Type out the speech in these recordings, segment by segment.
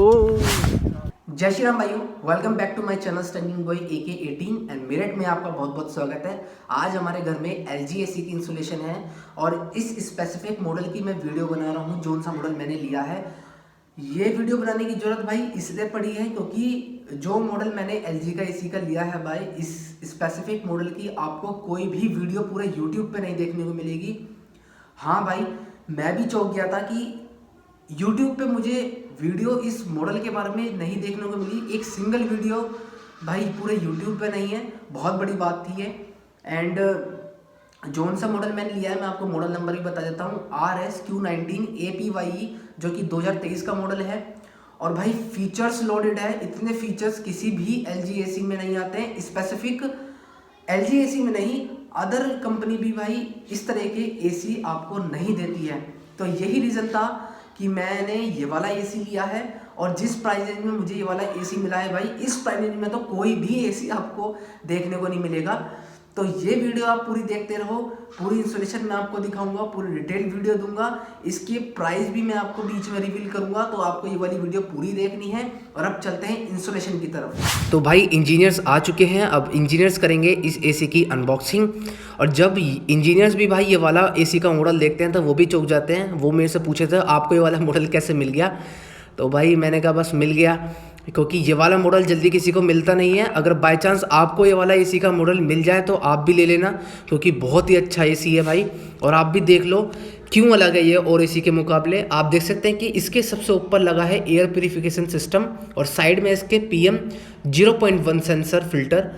ओ जय श्री राम भाइयों, welcome back to my channel stunning boy AK18 and Meerut में आपका बहुत बहुत स्वागत है। आज हमारे घर में LG AC की इंस्टॉलेशन है और इस स्पेसिफिक मॉडल की मैं वीडियो बना रहा हूँ। जोन सा मॉडल मैंने लिया है, ये वीडियो बनाने की जरूरत भाई इसलिए पड़ी है क्योंकि जो मॉडल मैंने LG का AC का लिया है भाई, इस स्पेसिफिक मॉडल की आपको कोई भी वीडियो पूरे YouTube पे नहीं देखने को मिलेगी। हाँ भाई, मैं भी चौंक गया था कि YouTube पे मुझे वीडियो इस मॉडल के बारे में नहीं देखने को मिली। एक सिंगल वीडियो भाई पूरे YouTube पे नहीं है, बहुत बड़ी बात थी ये। एंड जोन सा मॉडल मैंने लिया है, मैं आपको मॉडल नंबर भी बता देता हूँ, RSQ19 APYE, जो कि 2023 का मॉडल है। और भाई फीचर्स लोडेड है, इतने फीचर्स किसी भी LG AC में नहीं आते हैं। स्पेसिफिक LG AC में नहीं, अदर कंपनी भी भाई इस तरह के AC आपको नहीं देती है। तो यही रीज़न था कि मैंने ये वाला AC लिया है और जिस प्राइस रेंज में मुझे ये वाला AC मिला है भाई, इस प्राइस रेंज में तो कोई भी AC आपको देखने को नहीं मिलेगा। तो ये वीडियो आप पूरी देखते रहो, पूरी इंस्टॉलेशन मैं आपको दिखाऊंगा, पूरी डिटेल वीडियो दूंगा, इसके प्राइस भी मैं आपको बीच में रिवील करूंगा। तो आपको ये वाली वीडियो पूरी देखनी है। और अब चलते हैं इंस्टॉलेशन की तरफ। तो भाई इंजीनियर्स आ चुके हैं, अब इंजीनियर्स करेंगे इस एसी की अनबॉक्सिंग। और जब इंजीनियर्स भी भाई ये वाला एसी का मॉडल देखते हैं तो वो भी चौंक जाते हैं। वो मेरे से पूछे थे आपको ये वाला मॉडल कैसे मिल गया, तो भाई मैंने कहा बस मिल गया, क्योंकि ये वाला मॉडल जल्दी किसी को मिलता नहीं है। अगर बाय चांस आपको ये वाला एसी का मॉडल मिल जाए तो आप भी ले लेना, क्योंकि बहुत ही अच्छा एसी है भाई। और आप भी देख लो क्यों अलग है ये और एसी के मुकाबले। आप देख सकते हैं कि इसके सबसे ऊपर लगा है एयर प्यूरिफिकेशन सिस्टम और साइड में इसके PM 0.1 सेंसर फिल्टर।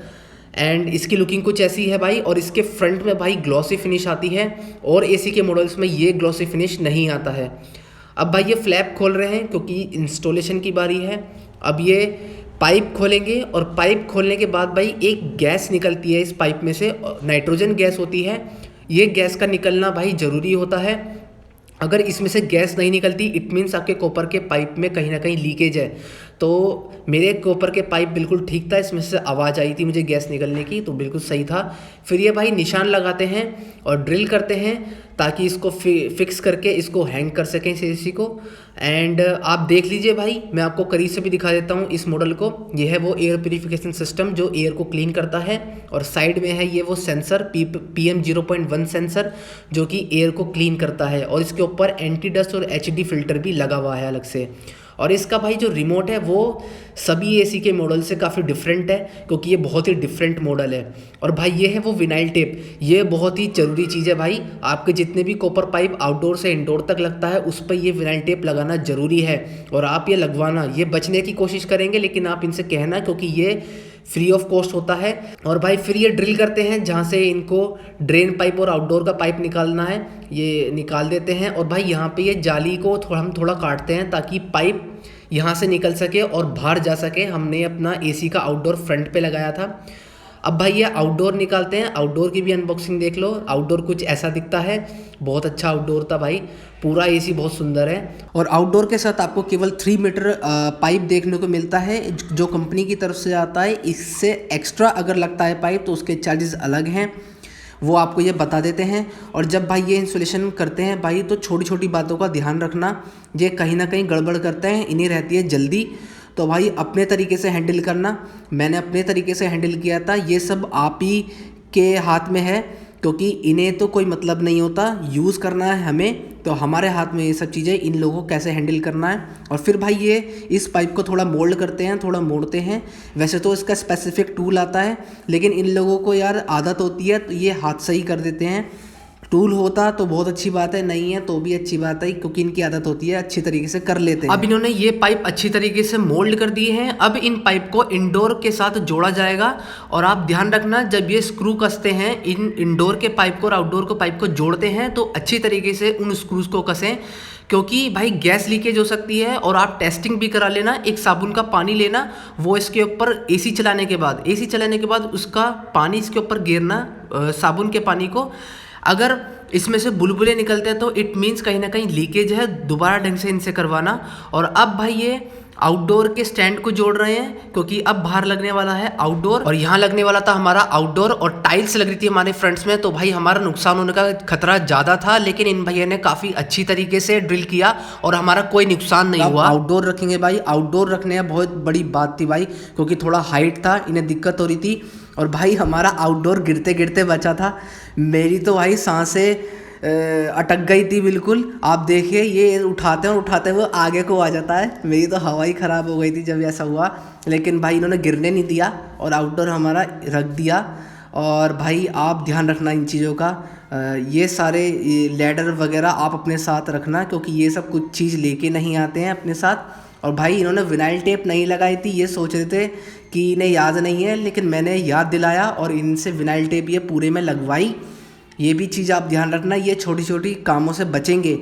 एंड इसकी लुकिंग कुछ ऐसी है भाई। और इसके फ्रंट में भाई ग्लॉसी फिनिश आती है और एसी के मॉडल्स में ये ग्लॉसी फिनिश नहीं आता है। अब भाई ये फ्लैप खोल रहे हैं क्योंकि इंस्टॉलेशन की बारी है। अब ये पाइप खोलेंगे और पाइप खोलने के बाद भाई एक गैस निकलती है इस पाइप में से, नाइट्रोजन गैस होती है। ये गैस का निकलना भाई ज़रूरी होता है। अगर इसमें से गैस नहीं निकलती इट मीन्स आपके कॉपर के पाइप में कहीं ना कहीं लीकेज है। तो मेरे कॉपर के पाइप बिल्कुल ठीक था, इसमें से आवाज़ आई थी मुझे गैस निकलने की, तो बिल्कुल सही था। फिर ये भाई निशान लगाते हैं और ड्रिल करते हैं ताकि इसको फिक्स करके इसको हैंग कर सकें इस एसी को। एंड आप देख लीजिए भाई, मैं आपको करीब से भी दिखा देता हूँ इस मॉडल को। ये है वो एयर प्यूरिफिकेशन सिस्टम जो एयर को क्लीन करता है, और साइड में है ये वो सेंसर PM 0.1 सेंसर जो कि एयर को क्लीन करता है। और इसके ऊपर एंटी डस्ट और HD फिल्टर भी लगा हुआ है अलग से। और इसका भाई जो रिमोट है वो सभी एसी के मॉडल से काफ़ी डिफरेंट है, क्योंकि ये बहुत ही डिफरेंट मॉडल है। और भाई ये है वो विनाइल टेप, ये बहुत ही ज़रूरी चीज़ है भाई। आपके जितने भी कॉपर पाइप आउटडोर से इंडोर तक लगता है उस पर ये विनाइल टेप लगाना ज़रूरी है। और आप ये लगवाना, ये बचने की कोशिश करेंगे लेकिन आप इनसे कहना, क्योंकि ये फ्री ऑफ कॉस्ट होता है। और भाई फिर ये ड्रिल करते हैं जहाँ से इनको ड्रेन पाइप और आउटडोर का पाइप निकालना है, ये निकाल देते हैं। और भाई यहाँ पे ये जाली को हम थोड़ा काटते हैं ताकि पाइप यहाँ से निकल सके और बाहर जा सके। हमने अपना एसी का आउटडोर फ्रंट पे लगाया था। अब भाई ये आउटडोर निकालते हैं, आउटडोर की भी अनबॉक्सिंग देख लो। आउटडोर कुछ ऐसा दिखता है, बहुत अच्छा आउटडोर था भाई, पूरा एसी बहुत सुंदर है। और आउटडोर के साथ आपको केवल 3 मीटर पाइप देखने को मिलता है जो कंपनी की तरफ से आता है। इससे एक्स्ट्रा अगर लगता है पाइप तो उसके चार्जेस अलग हैं, वो आपको ये बता देते हैं। और जब भाई ये इंस्टॉलेशन करते हैं भाई, तो छोटी छोटी बातों का ध्यान रखना, ये कहीं ना कहीं गड़बड़ करते हैं, इन्हें रहती है जल्दी। तो भाई अपने तरीके से हैंडल करना, मैंने अपने तरीके से हैंडल किया था। ये सब आप ही के हाथ में है, क्योंकि इन्हें तो कोई मतलब नहीं होता, यूज़ करना है हमें। तो हमारे हाथ में ये सब चीज़ें, इन लोगों को कैसे हैंडल करना है। और फिर भाई ये इस पाइप को थोड़ा मोल्ड करते हैं, थोड़ा मोड़ते हैं। वैसे तो इसका स्पेसिफिक टूल आता है, लेकिन इन लोगों को यार आदत होती है तो ये हाथ से ही कर देते हैं। टूल होता तो बहुत अच्छी बात है, नहीं है तो भी अच्छी बात है, क्योंकि इनकी आदत होती है, अच्छी तरीके से कर लेते हैं। अब इन्होंने ये पाइप अच्छी तरीके से मोल्ड कर दिए हैं। अब इन पाइप को इंडोर के साथ जोड़ा जाएगा। और आप ध्यान रखना, जब ये स्क्रू कसते हैं, इन इंडोर के पाइप को और आउटडोर को पाइप को जोड़ते हैं तो अच्छी तरीके से उन स्क्रूज को कसें, क्योंकि भाई गैस लीकेज हो सकती है। और आप टेस्टिंग भी करा लेना, एक साबुन का पानी लेना, वो इसके ऊपर एसी चलाने के बाद उसका पानी इसके ऊपर गिरना, साबुन के पानी को। अगर इसमें से बुलबुले निकलते हैं तो इट मीन्स कहीं ना कहीं लीकेज है, दोबारा ढंग से इनसे करवाना। और अब भाई ये आउटडोर के स्टैंड को जोड़ रहे हैं क्योंकि अब बाहर लगने वाला है आउटडोर, और यहाँ लगने वाला था हमारा आउटडोर, और टाइल्स लग रही थी हमारे फ्रंट्स में, तो भाई हमारा नुकसान होने का खतरा ज़्यादा था, लेकिन इन भैया ने काफ़ी अच्छी तरीके से ड्रिल किया और हमारा कोई नुकसान नहीं हुआ। आउटडोर रखेंगे भाई, आउटडोर रखने में बहुत बड़ी बात थी भाई, क्योंकि थोड़ा हाइट था, इन्हें दिक्कत हो रही थी, और भाई हमारा आउटडोर गिरते गिरते बचा था। मेरी तो भाई सांसें अटक गई थी बिल्कुल। आप देखिए ये उठाते हुए आगे को आ जाता है, मेरी तो हवा ही ख़राब हो गई थी जब ऐसा हुआ, लेकिन भाई इन्होंने गिरने नहीं दिया और आउटडोर हमारा रख दिया। और भाई आप ध्यान रखना इन चीज़ों का, ये सारे लैडर वगैरह आप अपने साथ रखना, क्योंकि ये सब कुछ चीज़ लेके नहीं आते हैं अपने साथ। और भाई इन्होंने विनाइल टेप नहीं लगाई थी, ये सोच रहे थे कि इन्हें याद नहीं है, लेकिन मैंने याद दिलाया और इनसे विनाइल टेप ये पूरे में लगवाई। ये भी चीज़ आप ध्यान रखना, ये छोटी छोटी कामों से बचेंगे,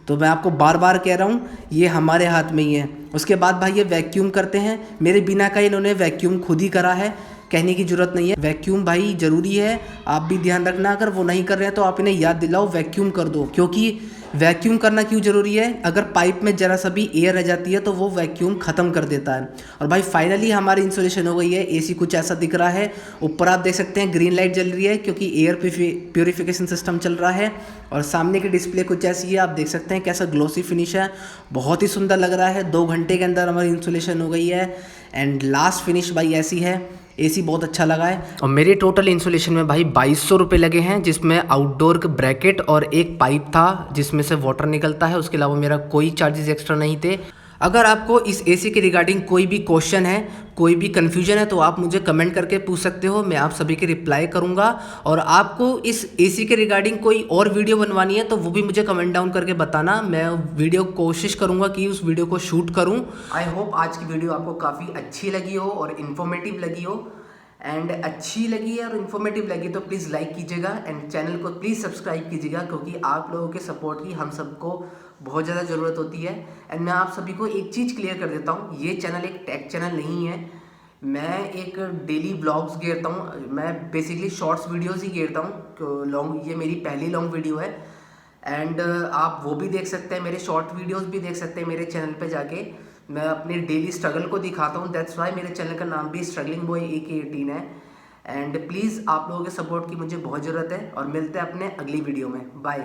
तो मैं आपको बार बार कह रहा हूँ ये हमारे हाथ में ही है। उसके बाद भाई ये वैक्यूम करते हैं, मेरे बिना का इन्होंने वैक्यूम खुद ही करा है, कहने की ज़रूरत नहीं है। वैक्यूम भाई ज़रूरी है, आप भी ध्यान रखना, अगर वो नहीं कर रहे हैं तो आप इन्हें याद दिलाओ वैक्यूम कर दो। क्योंकि वैक्यूम करना क्यों ज़रूरी है, अगर पाइप में ज़रा सा भी एयर रह जाती है तो वो वैक्यूम ख़त्म कर देता है। और भाई फाइनली हमारी इंस्टॉलेशन हो गई है। एसी कुछ ऐसा दिख रहा है, ऊपर आप देख सकते हैं ग्रीन लाइट जल रही है क्योंकि एयर प्योरीफिकेशन सिस्टम चल रहा है, और सामने की डिस्प्ले कुछ ऐसी है, आप देख सकते हैं कैसा ग्लोसी फिनिश है, बहुत ही सुंदर लग रहा है। 2 घंटे के अंदर हमारी इंस्टॉलेशन हो गई है, एंड लास्ट फिनिश भाई ऐसी है। एसी बहुत अच्छा लगा है। और मेरे टोटल इंसुलेशन में भाई 2200 रुपये लगे हैं, जिसमें आउटडोर का ब्रैकेट और एक पाइप था जिसमें से वाटर निकलता है, उसके अलावा मेरा कोई चार्जेस एक्स्ट्रा नहीं थे। अगर आपको इस एसी के रिगार्डिंग कोई भी क्वेश्चन है, कोई भी कन्फ्यूजन है, तो आप मुझे कमेंट करके पूछ सकते हो, मैं आप सभी के रिप्लाई करूंगा। और आपको इस एसी के रिगार्डिंग कोई और वीडियो बनवानी है तो वो भी मुझे कमेंट डाउन करके बताना, मैं वीडियो कोशिश करूंगा कि उस वीडियो को शूट करूं। आई होप आज की वीडियो आपको काफ़ी अच्छी लगी हो और इन्फॉर्मेटिव लगी हो, एंड अच्छी लगी है और इन्फॉर्मेटिव लगी तो प्लीज़ लाइक कीजिएगा एंड चैनल को प्लीज़ सब्सक्राइब कीजिएगा, क्योंकि आप लोगों के सपोर्ट की हम सबको बहुत ज़्यादा ज़रूरत होती है। एंड मैं आप सभी को एक चीज़ क्लियर कर देता हूँ, ये चैनल एक टेक चैनल नहीं है, मैं एक डेली ब्लॉग्स घेरता हूँ, मैं बेसिकली शॉर्ट्स वीडियोज़ ही घेरता हूँ। लॉन्ग, ये मेरी पहली लॉन्ग वीडियो है, एंड आप वो भी देख सकते हैं, मेरे शॉर्ट वीडियोज़ भी देख सकते हैं मेरे चैनल पर जाके। मैं अपने डेली स्ट्रगल को दिखाता हूँ, दैट्स वाई मेरे चैनल का नाम भी स्ट्रगलिंग बॉय AK18 है। एंड प्लीज़ आप लोगों के सपोर्ट की मुझे बहुत ज़रूरत है, और मिलते हैं अपने अगली वीडियो में। बाय।